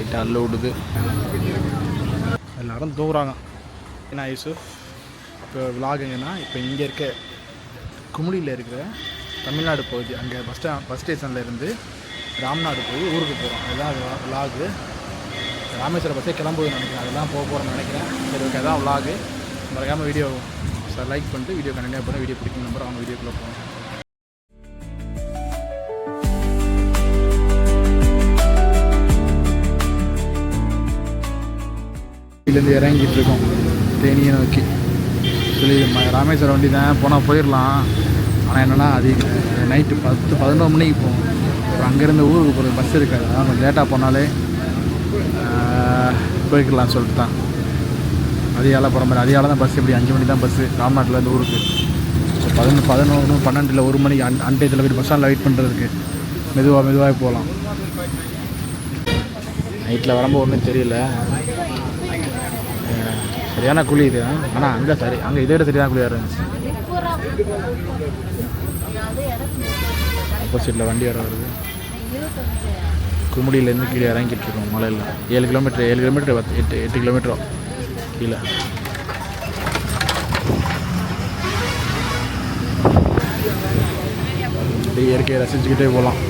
லைட்டாக அல்ல விடுது. எல்லோரும் தூங்குறாங்க. ஏன்னா யூசுஃப் இப்போ விலாக் எங்கன்னா இப்போ இங்கே இருக்க குமுளியில் இருக்கிற தமிழ்நாடு பகுதி அங்கே பஸ் ஸ்டேஷனில் இருந்து ராம்நாடு போய் ஊருக்கு போகிறோம். அதுதான் விலாகு. ராமேஸ்வரம் பஸ்ஸே கிளம்புதுன்னு நினைக்கிறேன். அதெல்லாம் போகிறோன்னு நினைக்கிறேன். சரி ஓகே, அதான் விலாகு. மறக்காமல் வீடியோ லைக் பண்ணிட்டு வீடியோ கண்டினியூ பண்ண. வீடியோ பிடிக்கும் நம்பர் அவங்க வீடியோக்குள்ளே போகணும். இதுலேருந்து இறங்கிட்டு இருக்கோம் தேனியை நோக்கி. சொல்லி ராமேஸ்வரம் வண்டி தான் போனால் போயிடலாம். ஆனால் என்னென்னா அது நைட்டு 10-11 மணிக்கு போகும். அப்புறம் அங்கேருந்து ஊருக்கு போகிறது பஸ் இருக்காது. அதான் கொஞ்சம் லேட்டாக போனாலே போய்க்கலாம்னு சொல்லிட்டு தான் அதிகாலை போகிற மாதிரி. அதிகாலை தான் பஸ். இப்படி 5 மணி தான் பஸ்ஸு ராம்நாட்டிலேருந்து ஊருக்கு. 11, 12 இல்லை 1 மணிக்கு அன்டைத்தில் போய்ட்டு பஸ் ஸ்டாண்டில் வெயிட் பண்ணுறதுக்கு மெதுவாக போகலாம். நைட்டில் வரும்போது ஒன்றும் தெரியல, சரியான குழி இது. ஆனால் அங்கே இதை விட சரியான குழியாக இருந்துச்சு. ஆப்போசிட்டில் வண்டி வர வருது. குமுடியிலேருந்து கீழே இறங்கிட்டு இருக்கோம் மலையில். 7 கிலோமீட்டர் 8 கிலோமீட்டரோ கீழே. அப்படியே இயற்கையை ரசிச்சுக்கிட்டே போகலாம்.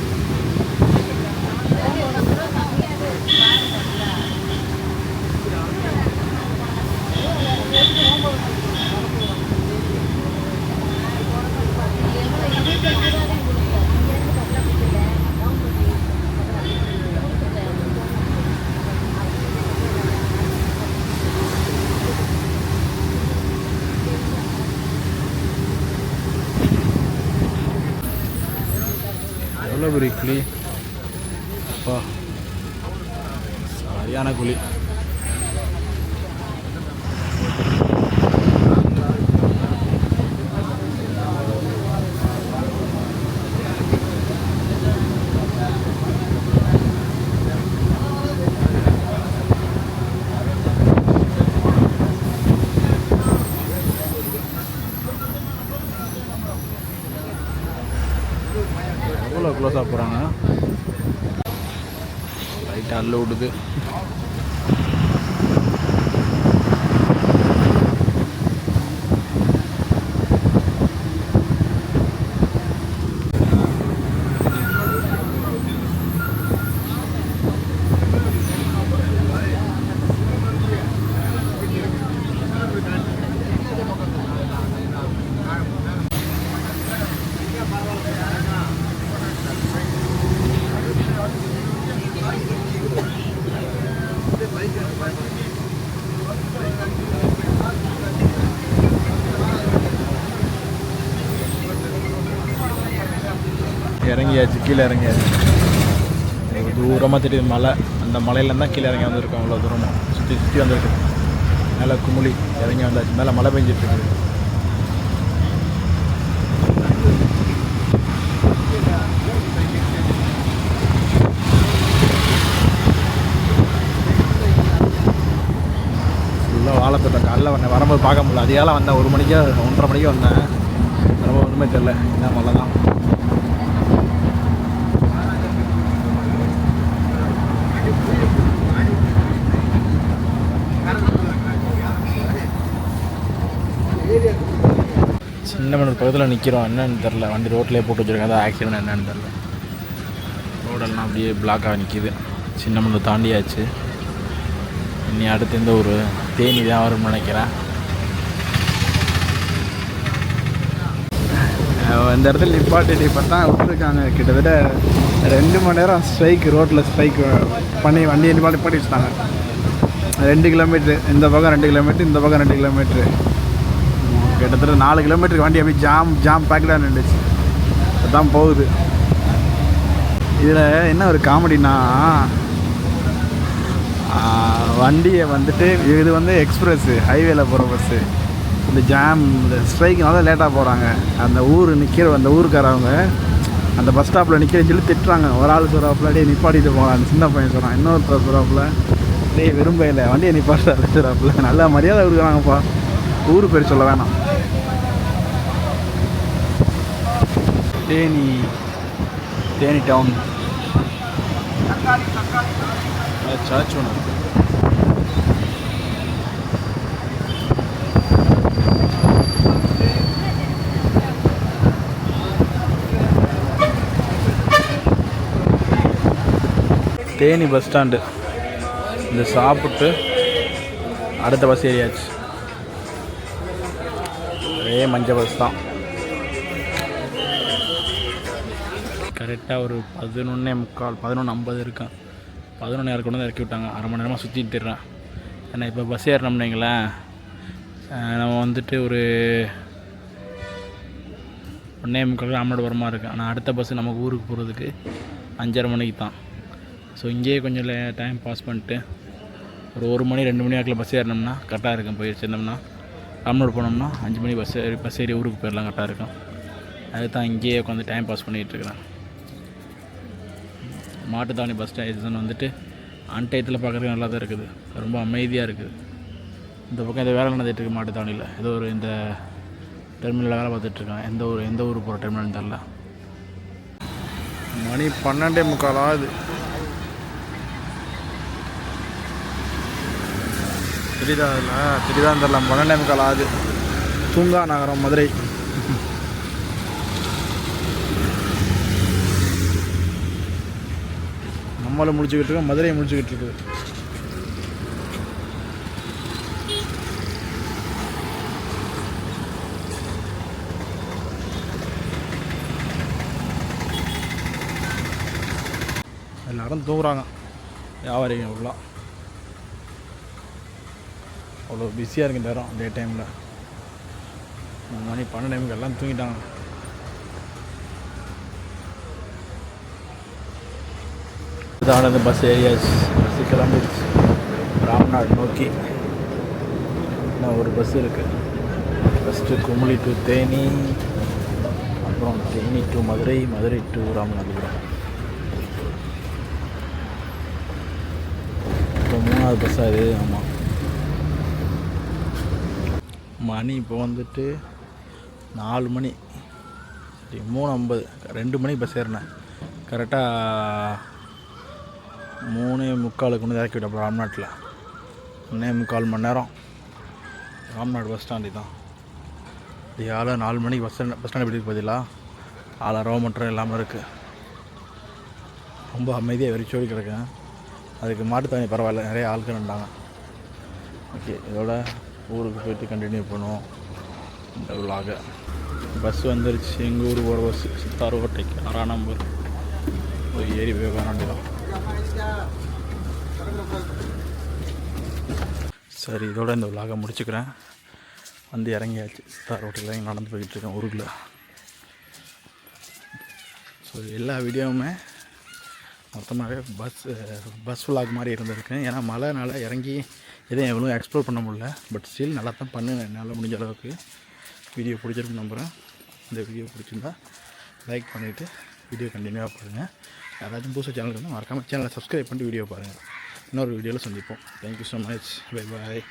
எவ்வளோ பெரிய குழி அப்பா, சரியான குழி. எவ்வளோ க்ளோஸாக போகிறாங்க. லைட்டாக அல்ல விடுது. இறங்கியாச்சு, கீழே இறங்கியாச்சு. தூரமாக தெரியுது மலை. அந்த மலையிலேருந்து தான் கீழே இறங்கி வந்திருக்கோம். அவ்வளோ தூரமாக சுற்றி வந்திருக்கு. மேலே குமுளி இறங்கி வந்தாச்சு. மேலே மழை பெஞ்சிட்ருக்கு. ஃபுல்லாக வாழைத்தோட்டம். காலைல வந்தேன், வரும்போது பார்க்க முடியல. அதிகாலை வந்தேன், 1 மணிக்கோ 1:30 மணிக்கு வந்தேன். ரொம்ப ஒன்றுமே தெரில. இதான் மழை தான். சின்னமனூர் பக்கத்தில் நிற்கிறோம். என்னென்னு தெரில, வண்டி ரோட்லேயே போட்டு வச்சுருக்காங்க. அதான் ஆக்சிடென்ட் என்னென்னு தெரில. ரோடெல்லாம் அப்படியே பிளாக்காக நிற்கிது. சின்னமனூர் தாண்டியாச்சு. இனி அடுத்து இந்த ஒரு தேனி தான் வரும்னு நினைக்கிறேன். இந்த இடத்துல நிப்பாட்டி இப்போ தான் விட்டுருக்காங்க. கிட்டத்தட்ட 2 மணி நேரம் ஸ்ட்ரைக், ரோட்டில் ஸ்ட்ரைக் பண்ணி வண்டியை நிப்பாட்டி வச்சுட்டாங்க. 2 கிலோமீட்ரு இந்த பக்கம், 2 கிலோமீட்ரு இந்த பக்கம், 2 கிலோமீட்ரு. கிட்டத்தட்ட 4 கிலோமீட்டருக்கு வண்டி அப்படியே ஜாம் பேக்கடாக நின்றுச்சு. அதுதான் போகுது. இதில் என்ன ஒரு காமெடினா, வண்டியை வந்துட்டு இது வந்து எக்ஸ்பிரஸ்ஸு ஹைவேல போகிற பஸ்ஸு. இந்த இந்த ஸ்ட்ரைக்குனால லேட்டாக போகிறாங்க. அந்த அந்த ஊருக்காரவங்க அந்த பஸ் ஸ்டாப்பில் நிற்கிறேன்னு சொல்லி திட்டுறாங்க. ஒரு ஆள் சொல்கிறாப்புல, டே நிப்பாட்டிட்டு போகலாம். அந்த சின்ன பையன் சொல்கிறான். இன்னொருத்தர் சொல்கிறாப்புல, டே விரும்பல வண்டியை நிப்பாட்டுறாரு சொல்கிறாப்புல. நல்லா மரியாதை கொடுக்குறாங்கப்பா. ஊர் பேர் சொல்ல வேணாம். தேனி டவுன் சர்ச் ஒன்று இருக்குது. Theni bus stand. இந்த சாப்பிட்டு அடுத்த பஸ் ஏறியாச்சு. ஒரே மஞ்சள் பஸ் தான். கரெக்டாக ஒரு 11:45 11:50 இருக்கான். 11:00 கொண்டு வந்து இறக்கி விட்டாங்க. அரை மணி நேரமாக சுற்றிட்டு திடுறேன். ஏன்னா இப்போ பஸ் ஏறினோம்னு வைங்களேன், நம்ம வந்துட்டு ஒரு 1:45 ராமநாடு வரமா இருக்குது. ஆனால் அடுத்த பஸ்ஸு நமக்கு ஊருக்கு போகிறதுக்கு 5:30 மணிக்கு தான். ஸோ இங்கேயே கொஞ்சம் டைம் பாஸ் பண்ணிட்டு ஒரு 1 மணி 2 மணி வாக்கில் பஸ் ஏறினோம்னா கரெக்டாக இருக்கும். போய் சேர்ந்தோம்னா ராமநாடு போனோம்னா 5 மணி பஸ் ஏறி ஊருக்கு போயிடலாம், கரெக்டாக இருக்கும். அது தான் இங்கேயே உட்காந்து டைம் பாஸ் பண்ணிகிட்ருக்குறேன். மாட்டுத்தாவணி பஸ் ஸ்டேஷன் வந்துட்டு அன்டயத்தில் பார்க்குறதுக்கு நல்லா தான் இருக்குது. ரொம்ப அமைதியாக இருக்குது. இந்த பக்கம் இந்த வேலை நடந்துகிட்ருக்கு மாட்டுத்தாவணியில். ஏதோ ஒரு இந்த டெர்மினலில் வேலை பார்த்துட்ருக்கேன். எந்த ஊர் போகிற டெர்மினல்னு தெரில. மணி 12:45 ஆகுது. தெரியுதான் தெரில 12:45 ஆகுது. தூங்கா நகரம் மதுரை. நம்மளும் முடிச்சுக்கிட்டு இருக்கோம், மதுரையை முடிச்சுக்கிட்டு இருக்குது. எல்லாரும் தூங்குறாங்க. வியாபாரிங்க ஃபுல்லாக அவ்வளோ பிஸியாக இருக்கு நேரம். டே டைமில் மணி 12 எல்லாம் தூங்கிட்டாங்க. இதானது பஸ் ஏரியாஸ். பஸ்ஸு கிளம்பிடுச்சு ராம்நாடு நோக்கி. இன்னும் ஒரு பஸ் இருக்குது. ஃபஸ்ட்டு குமுளி டு தேனி, அப்புறம் தேனி டு மதுரை, மதுரை டு ராமநாதபுரம். இப்போ 3வது பஸ்ஸாக இது. ஆமாம், மணி இப்போ வந்துட்டு 4 மணி. சரி 3:50. 2 மணிக்கு பஸ் ஏறினேன். கரெக்டாக 3:45 கொண்டு இறக்கி விட்டேன். அப்புறம் ராம்நாட்டில் 1:45 மணி நேரம். ராம்நாடு பஸ் ஸ்டாண்டு தான். இது 4 மணிக்கு பஸ் ஸ்டாண்டு எப்படி பதிலா ரோ மட்டும் இல்லாமல் இருக்குது. ரொம்ப அமைதியாக வெறிச்சோடி கிடக்குங்க. அதுக்கு மாட்டுத்தாவணி பரவாயில்ல, நிறைய ஆட்கள் நின்றாங்க. ஓகே, இதோட ஊருக்கு போய்ட்டு கண்டினியூ பண்ணுவோம் இந்த விலாக. பஸ் வந்துருச்சு. எங்கள் ஊருக்கு போகிற பஸ் சித்தாரோட்டைக்கு 6ஆம் நம்பர். ஒரு ஏறி போய் வேணாண்டி தான். சரி, இதோட இந்த விலாக முடிச்சுக்கிறேன். வந்து இறங்கியாச்சு. சித்தாரோட்டையில் இறங்கி நடந்து போய்கிட்டுருக்கேன் ஊருக்குள்ளே. ஸோ எல்லா வீடியோவுமே மொத்தமாகவே பஸ் விலாக் மாதிரி இருந்திருக்கேன். ஏன்னா மழைனால இறங்கி எதுவும் எவ்வளோ எக்ஸ்ப்ளோர் பண்ண முடியல. பட் ஸ்டில் நல்லா தான் பண்ணுவேன் என்னால் முடிஞ்ச அளவுக்கு. வீடியோ பிடிச்சிருக்குன்னு நம்புகிறேன். இந்த வீடியோ பிடிச்சிருந்தா லைக் பண்ணிவிட்டு வீடியோ கண்டினியூவாக பாருங்கள். யாராச்சும் புதுசாக சேனலுக்கு வந்து மறக்காமல் சேனலை சப்ஸ்கிரைப் பண்ணிட்டு வீடியோ பாருங்கள். இன்னொரு வீடியோவில் சந்திப்போம். Thank you so much. Bye bye.